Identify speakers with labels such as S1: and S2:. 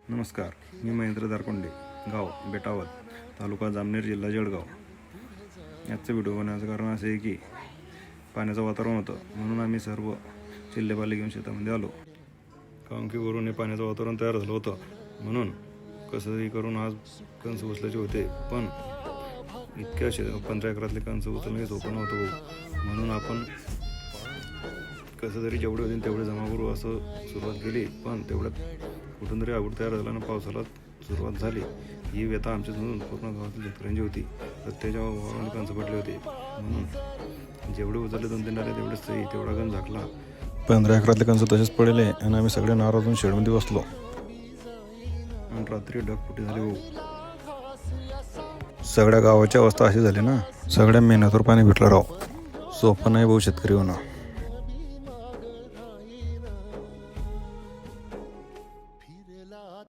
S1: नमस्कार, मी महेंद्र दारकोंडे, गाव बेटावद, तालुका जामनेर, जिल्हा जळगाव. याचा व्हिडिओ बनवण्याचं कारण असे आहे की पाण्याचं वातावरण होतं, म्हणून आम्ही सर्व चिल्लेपाले घेऊन शेतामध्ये आलो. कारण की वरून हे पाण्याचं वातावरण तयार झालं होतं, म्हणून कसंही करून आज कणस उचलायचे होते. पण इतक्या 15 एकरातले कणस उचलणं हे सोपं नव्हतं भाऊ. म्हणून आपण कसं तरी जेवढे होतील तेवढे जमा करू असं सुरुवात केली. पण तेवढ्यात कुठून तरी आवड तयार झाला आणि पावसाला सुरुवात झाली. ही व्यथा आमच्यासमोरून पूर्ण गावातील शेतकऱ्यांची होती. रस्त्याच्या वावराने कणस पडले होते, म्हणून जेवढे उचलले 2-3 डाले तेवढेच सही तेवढा गण झाकला. 15 एकरातले कणस तसेच पडले आणि आम्ही सगळे नाराजून शेडमध्ये बसलो आणि रात्री ढगफुटी झाली भाऊ. सगळ्या गावाची अवस्था अशी झाली ना, सगळ्या मेहनतीवर पाणी भेटलं राव. सोपं नाही भाऊ शेतकरी होणं.